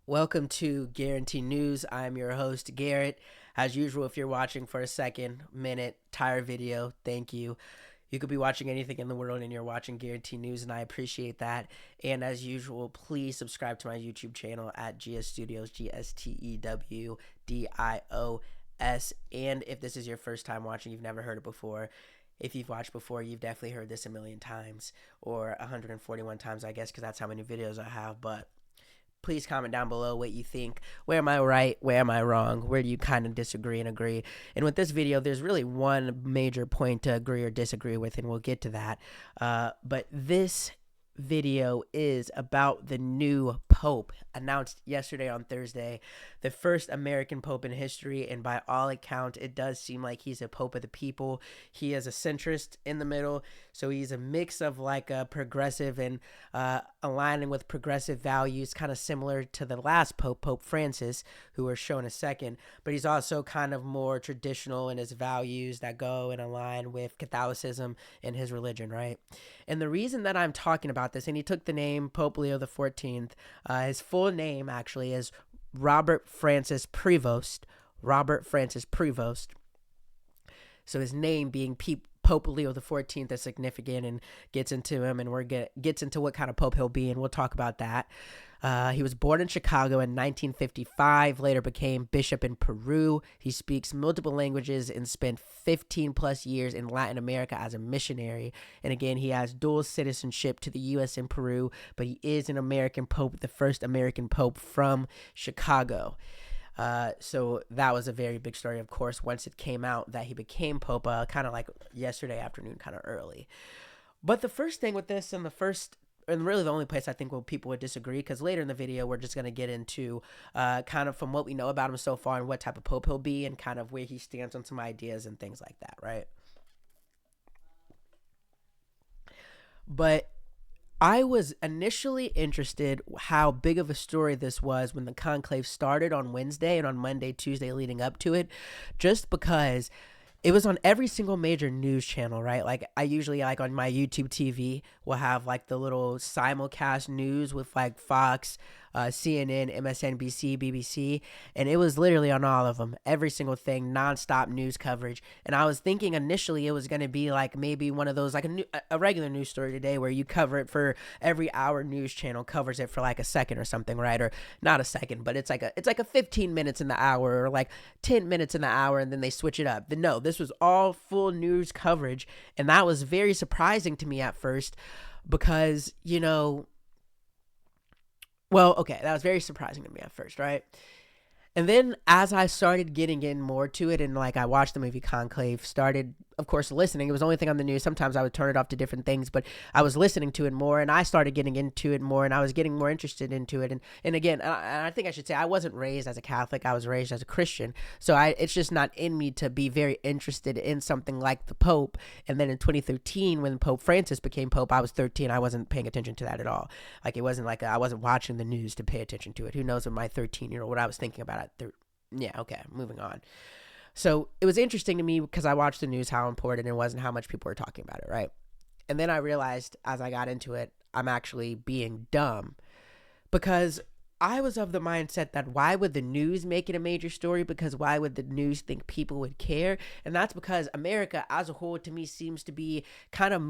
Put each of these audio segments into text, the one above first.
Welcome to Guarantee News. I'm your host, Garrett. As usual, if you're watching for a second, minute, entire video, thank you. You could be watching anything in the world and you're watching Guarantee News, and I appreciate that. And as usual, please subscribe to my YouTube channel at GS Studios, GSTEWDIOS. And if this is your first time watching, you've never heard it before, if you've watched before, you've definitely heard this a million times, or 141 times, I guess, because that's how many videos I have. But please comment down below what you think. Where am I right? Where am I wrong? Where do you kind of disagree and agree? And with this video, there's really one major point to agree or disagree with, and we'll get to that. But this video is about the new pope announced yesterday on Thursday, the first American pope in history, and by all accounts it does seem like he's a pope of the people. He is a centrist in the middle, so he's a mix of like a progressive and aligning with progressive values, kind of similar to the last pope, Pope Francis, who we're showing a second, but he's also kind of more traditional in his values that go and align with Catholicism and his religion, right? And the reason that I'm talking about this, and he took the name Pope Leo the 14th, his full name actually is Robert Francis Prevost. Robert Francis Prevost. So his name being Pope Leo the 14th is significant and gets into him, and gets into what kind of pope he'll be, and we'll talk about that. He was born in Chicago in 1955, later became bishop in Peru. He speaks multiple languages and spent 15 plus years in Latin America as a missionary. And again, he has dual citizenship to the U.S. and Peru, but he is an American pope, the first American pope from Chicago. So that was a very big story, of course, once it came out that he became pope, kind of like yesterday afternoon, kind of early. But the first thing with this, and really the only place I think where people would disagree, because later in the video we're just going to get into kind of from what we know about him so far and what type of pope he'll be and kind of where he stands on some ideas and things like that, right? But I was initially interested how big of a story this was when the conclave started on Wednesday and on Monday, Tuesday leading up to it, just because it was on every single major news channel, right? Like I usually like on my YouTube TV will have like the little simulcast news with like Fox, CNN, MSNBC, BBC, and it was literally on all of them, every single thing, nonstop news coverage. And I was thinking initially it was going to be like maybe one of those like a regular news story today where you cover it for every hour, news channel covers it for like a second or something, right? Or not a second, but it's like a 15 minutes in the hour or like 10 minutes in the hour, and then they switch it up. But no, this was all full news coverage, and that was very surprising to me at first because, well, okay, that was very surprising to me at first, right? And then as I started getting in more to it, and like I watched the movie Conclave, started, of course, listening. It was the only thing on the news. Sometimes I would turn it off to different things, but I was listening to it more, and I started getting into it more, and I was getting more interested into it. And again, I think I should say I wasn't raised as a Catholic. I was raised as a Christian. So it's just not in me to be very interested in something like the Pope. And then in 2013, when Pope Francis became Pope, I was 13. I wasn't paying attention to that at all. Like it wasn't like I wasn't watching the news to pay attention to it. Who knows what my 13-year-old, what I was thinking about yeah, okay, moving on. So it was interesting to me because I watched the news how important it was and how much people were talking about it, right? And then I realized as I got into it, I'm actually being dumb because I was of the mindset that why would the news make it a major story? Because why would the news think people would care? And that's because America as a whole to me seems to be kind of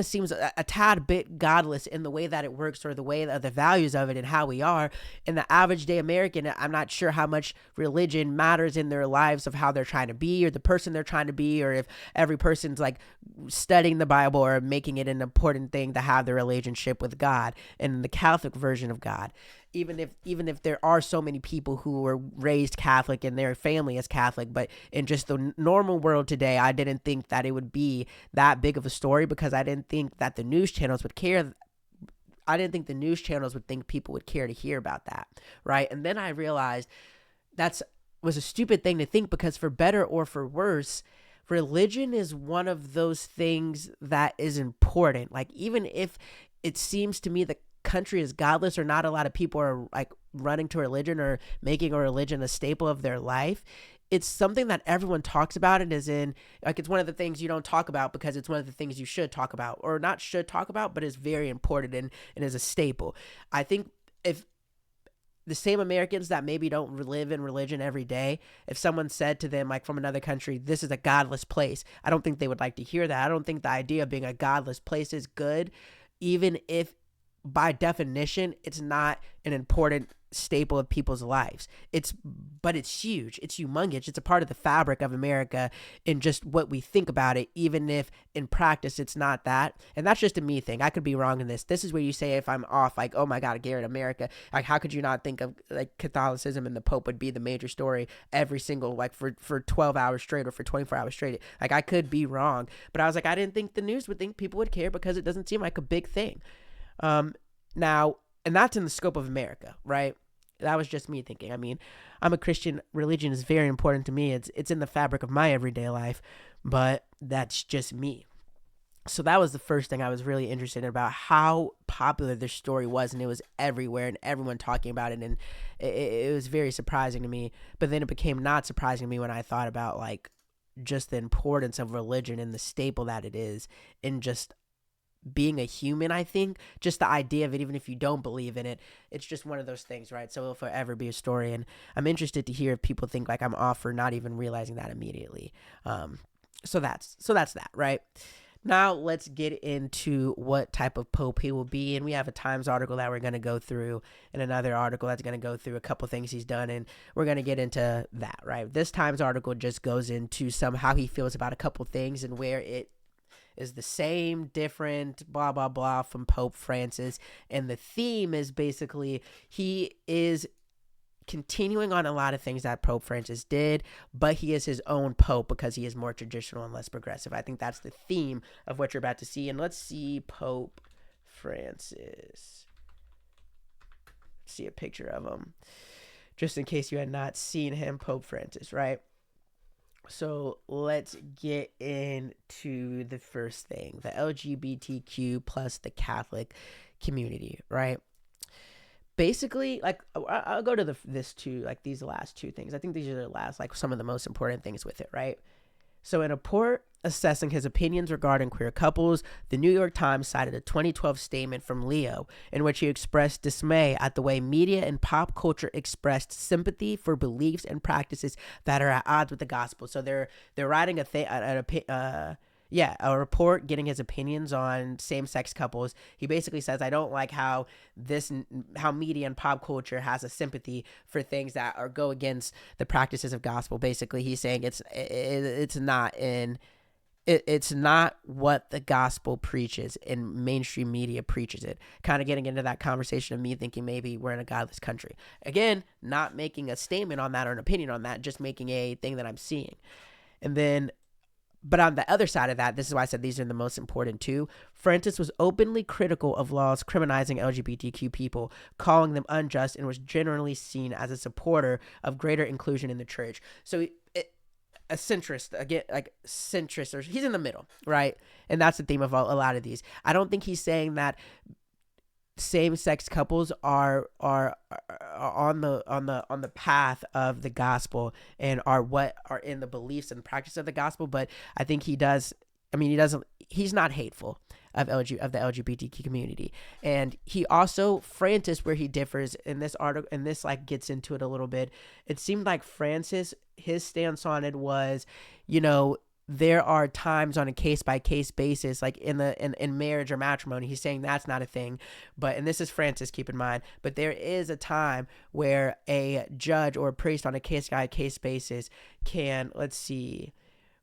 seems a tad bit godless in the way that it works or the way of the values of it and how we are. And the average day American, I'm not sure how much religion matters in their lives of how they're trying to be or the person they're trying to be, or if every person's like studying the Bible or making it an important thing to have their relationship with God and the Catholic version of God. Even if there are so many people who were raised Catholic and their family is Catholic, but in just the normal world today, I didn't think that it would be that big of a story because I didn't think that the news channels would care. I didn't think the news channels would think people would care to hear about that, right? And then I realized that was a stupid thing to think because for better or for worse, religion is one of those things that is important. Like even if it seems to me the country is godless or not a lot of people are like running to religion or making a religion a staple of their life, it's something that everyone talks about and is in like it's one of the things you don't talk about because it's one of the things you should talk about, or not should talk about, but is very important and is a staple. I think if the same Americans that maybe don't live in religion every day, if someone said to them, like from another country, this is a godless place, I don't think they would like to hear that. I don't think the idea of being a godless place is good, even if by definition it's not an important staple of people's lives. But it's huge. It's humongous. It's a part of the fabric of America in just what we think about it, even if in practice it's not that. And that's just a me thing. I could be wrong in this. This is where you say if I'm off, like, oh my God, Garrett, America, like how could you not think of like Catholicism and the Pope would be the major story every single, like for 12 hours straight or for 24 hours straight. Like I could be wrong, but I was like, I didn't think the news would think people would care because it doesn't seem like a big thing. Now, and that's in the scope of America, right? That was just me thinking. I mean, I'm a Christian. Religion is very important to me. It's in the fabric of my everyday life, but that's just me. So that was the first thing I was really interested in about how popular this story was, and it was everywhere and everyone talking about it, and it was very surprising to me. But then it became not surprising to me when I thought about like just the importance of religion and the staple that it is in just being a human. I think just the idea of it, even if you don't believe in it, it's just one of those things, right? So it'll forever be a story, and I'm interested to hear if people think like I'm off for not even realizing that immediately. So that's that, right? Now let's get into what type of pope he will be, and we have a Times article that we're going to go through and another article that's going to go through a couple things he's done, and we're going to get into that, right? This Times article just goes into how he feels about a couple things and where it is the same, different, blah, blah, blah from Pope Francis. And the theme is basically he is continuing on a lot of things that Pope Francis did, but he is his own pope because he is more traditional and less progressive. I think that's the theme of what you're about to see. And let's see Pope Francis. See a picture of him, just in case you had not seen him, Pope Francis, right? So let's get into the first thing, the LGBTQ plus the Catholic community, right? Basically, like I'll go to these last two things. I think these are the last, like some of the most important things with it, right? So in a report assessing his opinions regarding queer couples, the New York Times cited a 2012 statement from Leo in which he expressed dismay at the way media and pop culture expressed sympathy for beliefs and practices that are at odds with the gospel. So they're writing a report getting his opinions on same-sex couples. He basically says, I don't like how media and pop culture has a sympathy for things that go against the practices of gospel. Basically, he's saying it's not what the gospel preaches and mainstream media preaches it. Kind of getting into that conversation of me thinking maybe we're in a godless country. Again, not making a statement on that or an opinion on that, just making a thing that I'm seeing. And then, but on the other side of that, this is why I said these are the most important too. Francis was openly critical of laws criminalizing LGBTQ people, calling them unjust, and was generally seen as a supporter of greater inclusion in the church. So a centrist, again, like centrist, or he's in the middle, right? And that's the theme of a lot of these. I don't think he's saying that same-sex couples are on the path of the gospel and are in the beliefs and practice of the gospel, but I think he does. I mean, he's not hateful of the LGBTQ community. And he also, Francis, where he differs in this article, and this like gets into it a little bit, it seemed like Francis, his stance on it was, there are times on a case-by-case basis, like in marriage or matrimony, he's saying that's not a thing. But, and this is Francis, keep in mind, but there is a time where a judge or a priest on a case-by-case basis can, let's see,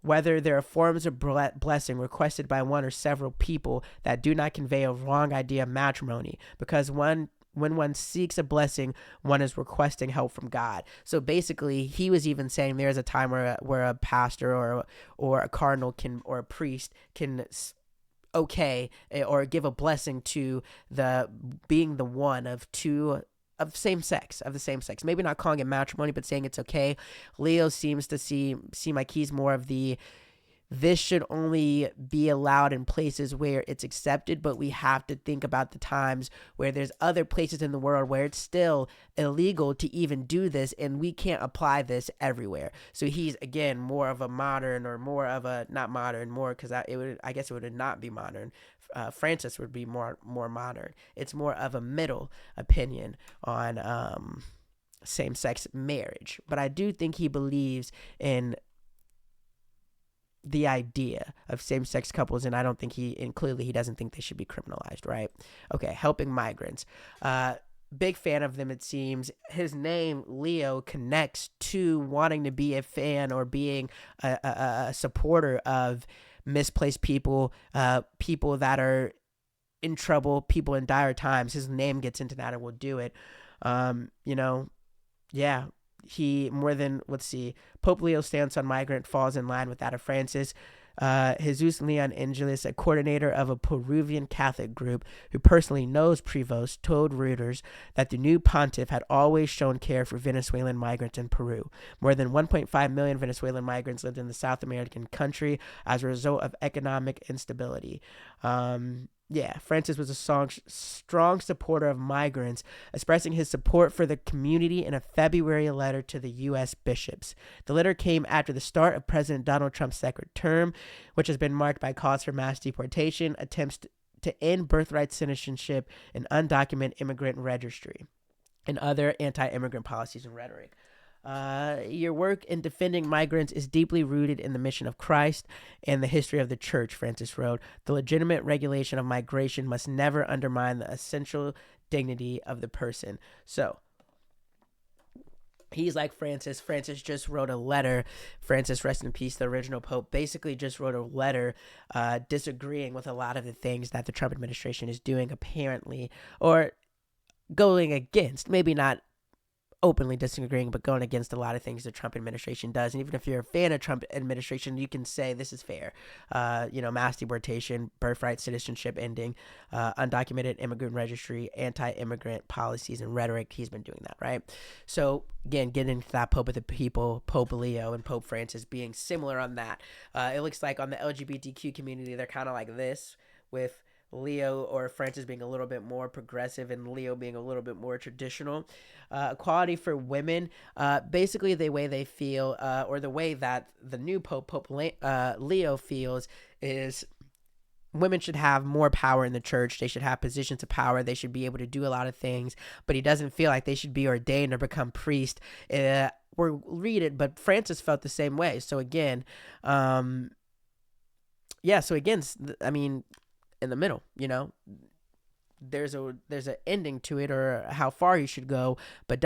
whether there are forms of blessing requested by one or several people that do not convey a wrong idea of matrimony, because when one seeks a blessing, one is requesting help from God. So basically, he was even saying there's a time where a pastor or a cardinal or a priest can or give a blessing to being the one of two of the same sex, maybe not calling it matrimony, but saying it's okay. Leo seems to seem like he's more of this should only be allowed in places where it's accepted, but we have to think about the times where there's other places in the world where it's still illegal to even do this, and we can't apply this everywhere. So he's, again, more of a modern, or more of a, not modern, more, because I guess it would not be modern Francis would be more modern. It's more of a middle opinion on same-sex marriage. But I do think he believes in the idea of same-sex couples, and I don't think and clearly he doesn't think they should be criminalized, right? Okay, helping migrants. Big fan of them, it seems. His name, Leo, connects to wanting to be a fan or being a supporter of misplaced people, people that are in trouble, people in dire times. His name gets into that and will do it. Yeah. He let's see, Pope Leo's stance on migrant falls in line with that of Francis. Jesus Leon Angelis, a coordinator of a Peruvian Catholic group who personally knows Prevost, told Reuters that the new pontiff had always shown care for Venezuelan migrants in Peru. More than 1.5 million Venezuelan migrants lived in the South American country as a result of economic instability. Francis was a strong supporter of migrants, expressing his support for the community in a February letter to the U.S. bishops. The letter came after the start of President Donald Trump's second term, which has been marked by calls for mass deportation, attempts to end birthright citizenship, and undocumented immigrant registry, and other anti-immigrant policies and rhetoric. Your work in defending migrants is deeply rooted in the mission of Christ and the history of the church, Francis wrote. The legitimate regulation of migration must never undermine the essential dignity of the person. So, he's like Francis. Francis just wrote a letter. Francis, rest in peace, the original pope, basically just wrote a letter disagreeing with a lot of the things that the Trump administration is doing, apparently, or going against, maybe not openly disagreeing, but going against a lot of things the Trump administration does. And even if you're a fan of Trump administration, you can say this is fair. Mass deportation, birthright citizenship ending, undocumented immigrant registry, anti-immigrant policies and rhetoric. He's been doing that, right? So again, getting into that Pope of the people, Pope Leo and Pope Francis being similar on that. It looks like on the LGBTQ community, they're kind of like this, with Leo or Francis being a little bit more progressive and Leo being a little bit more traditional. Equality for women, basically the way they feel, or the way that the new Pope Leo feels, is women should have more power in the church. They should have positions of power. They should be able to do a lot of things, but he doesn't feel like they should be ordained or become priest. Read it, but Francis felt the same way. So again, in the middle, there's an ending to it, or how far you should go, but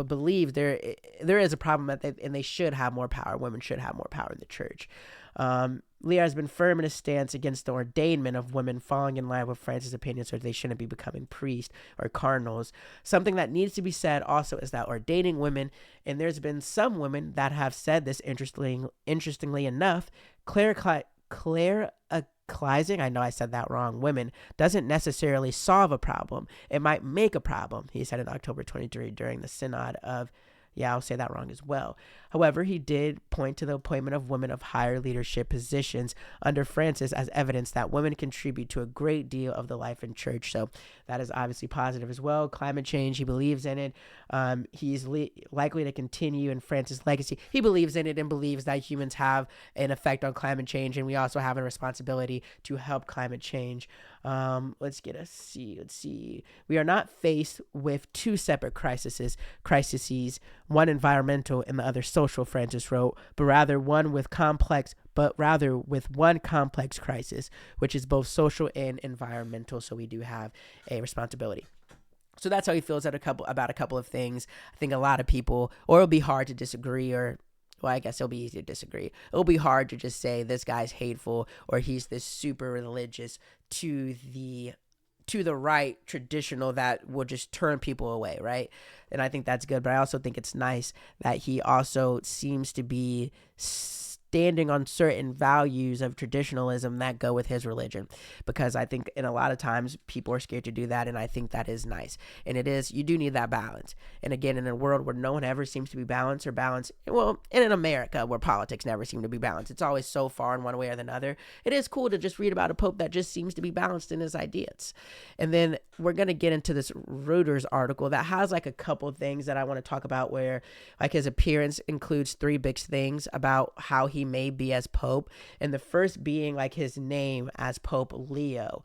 believe there is a problem that they should have more power. Women should have more power in the church. Leo has been firm in his stance against the ordainment of women, falling in line with Francis' opinion, so they shouldn't be becoming priests or cardinals. Something that needs to be said also is that ordaining women, and there's been some women that have said this, interestingly enough, clericalizing, I know I said that wrong, women, doesn't necessarily solve a problem. It might make a problem, he said in October 23 during the Synod of, I'll say that wrong as well. However, he did point to the appointment of women of higher leadership positions under Francis as evidence that women contribute to a great deal of the life in church. So that is obviously positive as well. Climate change, he believes in it. He's likely to continue in Francis' legacy. He believes in it and believes that humans have an effect on climate change, and we also have a responsibility to help climate change. Let's see. We are not faced with two separate crises, one environmental and the other social, Francis wrote, but rather with one complex crisis, which is both social and environmental. So we do have a responsibility. So that's how he feels about a couple of things. I think a lot of people, or it'll be hard to disagree, I guess it'll be easy to disagree. It'll be hard to just say this guy's hateful or he's this super religious to the right, traditional, that will just turn people away, right? And I think that's good, but I also think it's nice that he also seems to be standing on certain values of traditionalism that go with his religion, because I think in a lot of times people are scared to do that, and I think that is nice. And you do need that balance. And again, in a world where no one ever seems to be balanced, and in America where politics never seem to be balanced, it's always so far in one way or the other, it is cool to just read about a pope that just seems to be balanced in his ideas. And then we're going to get into this Reuters article that has like a couple things that I want to talk about, where like his appearance includes three big things about how he he may be as Pope, and the first being like his name as Pope Leo.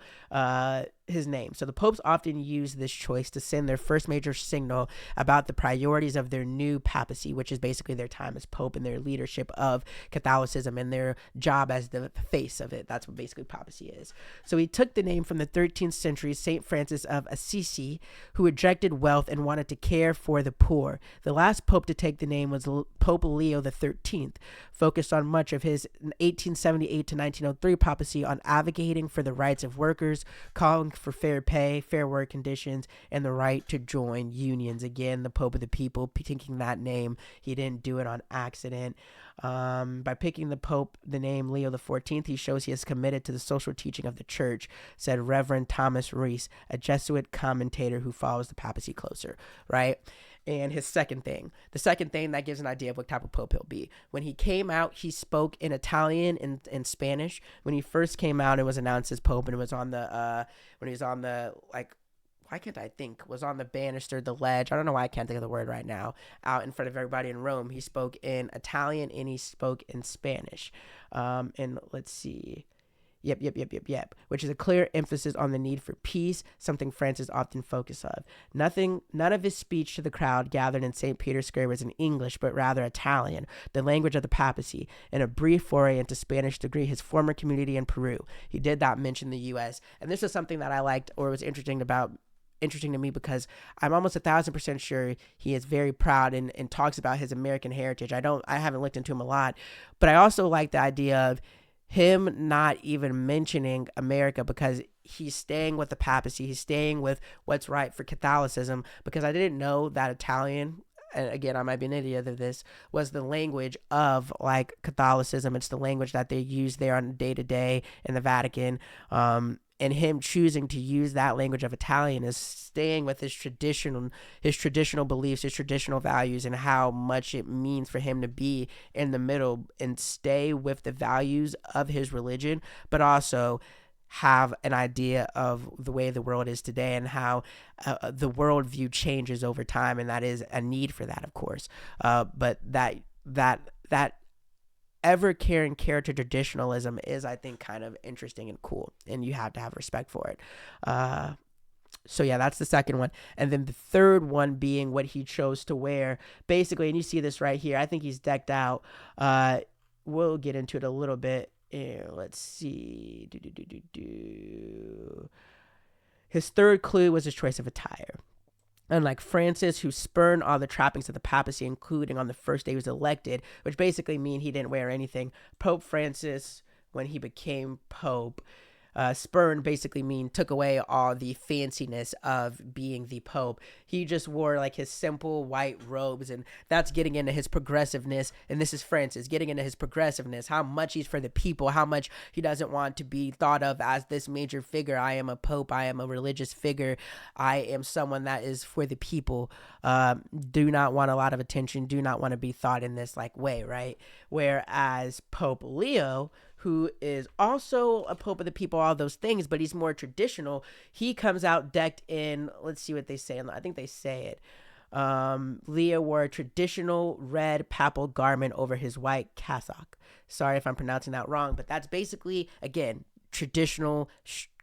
His name. So the popes often use this choice to send their first major signal about the priorities of their new papacy, which is basically their time as pope and their leadership of Catholicism and their job as the face of it. That's what basically papacy is. So he took the name from the 13th century Saint Francis of Assisi, who rejected wealth and wanted to care for the poor. The last pope to take the name was Pope Leo the 13th, focused on much of his 1878 to 1903 papacy on advocating for the rights of workers, calling for fair pay, fair work conditions, and the right to join unions. Again, the Pope of the people, taking that name, he didn't do it on accident. By picking the name Leo the 14th, he shows he is committed to the social teaching of the church, said Reverend Thomas Rees, a Jesuit commentator who follows the papacy closer, right? And the second thing that gives an idea of what type of pope he'll be. When he came out, he spoke in Italian and Spanish. When he first came out, it was announced as pope, and it was on the when he was on the was on the banister, the ledge. I don't know why I can't think of the word right now. Out in front of everybody in Rome, he spoke in Italian and he spoke in Spanish. And let's see. Yep. Which is a clear emphasis on the need for peace, something Francis often focused on. None of his speech to the crowd gathered in St. Peter's Square was in English, but rather Italian, the language of the papacy. In a brief foray into Spanish to greet his former community in Peru, he did not mention the U.S. And this is something that I liked or was interesting to me, because I'm almost 1,000% sure he is very proud and talks about his American heritage. I haven't looked into him a lot, but I also like the idea of him not even mentioning America, because he's staying with the papacy. He's staying with what's right for Catholicism, because I didn't know that Italian, and again, I might be an idiot of this, was the language of like Catholicism. It's the language that they use there on day to day in the Vatican. And him choosing to use that language of Italian is staying with his traditional beliefs, his traditional values, and how much it means for him to be in the middle and stay with the values of his religion, but also have an idea of the way the world is today and how the worldview changes over time, and that is a need for that, of course. But that ever-caring character traditionalism is, I think, kind of interesting and cool, and you have to have respect for it. So yeah, that's the second one. And then the third one being what he chose to wear, basically, and you see this right here. I think he's decked out. We'll get into it a little bit. Let's see. His third clue was his choice of attire. Unlike Francis, who spurned all the trappings of the papacy, including on the first day he was elected, which basically mean he didn't wear anything, Pope Francis, when he became pope, spurned basically took away all the fanciness of being the pope. He just wore like his simple white robes, and that's getting into his progressiveness. And this is Francis getting into his progressiveness, how much he's for the people, how much he doesn't want to be thought of as this major figure. I am a pope, I am a religious figure, I am someone that is for the people. Do not want a lot of attention, do not want to be thought in this like way, right? Whereas Pope Leo, who is also a pope of the people, all those things, but he's more traditional. He comes out decked in, let's see what they say. I think they say it. Leo wore a traditional red papal garment over his white cassock. Sorry if I'm pronouncing that wrong, but that's basically, again, traditional,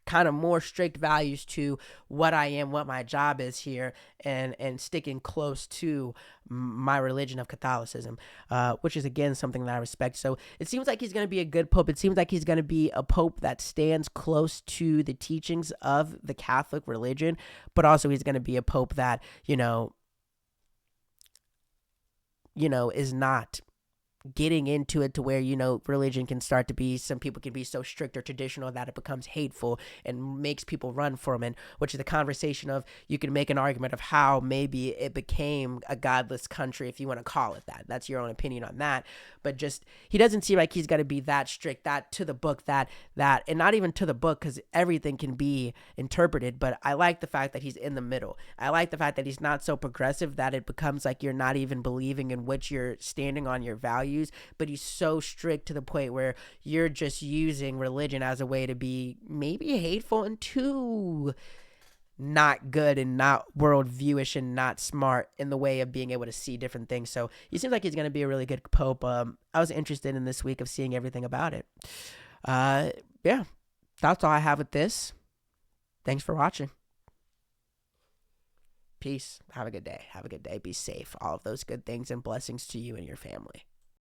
kind of more strict values to what I am, what my job is here, and sticking close to my religion of Catholicism, which is, again, something that I respect. So it seems like he's going to be a good pope. It seems like he's going to be a pope that stands close to the teachings of the Catholic religion, but also he's going to be a pope that, is not getting into it to where, religion can start to be, some people can be so strict or traditional that it becomes hateful and makes people run from it, which is the conversation of, you can make an argument of how maybe it became a godless country, if you want to call it that. That's your own opinion on that. But just, he doesn't seem like he's going to be that strict, that to the book, that, and not even to the book, because everything can be interpreted. But I like the fact that he's in the middle. I like the fact that he's not so progressive that it becomes like you're not even believing in which you're standing on your values, but he's so strict to the point where you're just using religion as a way to be maybe hateful and too not good and not worldviewish and not smart in the way of being able to see different things. So he seems like he's going to be a really good pope. I was interested in this week of seeing everything about it. Yeah, that's all I have with this. Thanks for watching. Peace. Have a good day. Have a good day. Be safe. All of those good things and blessings to you and your family.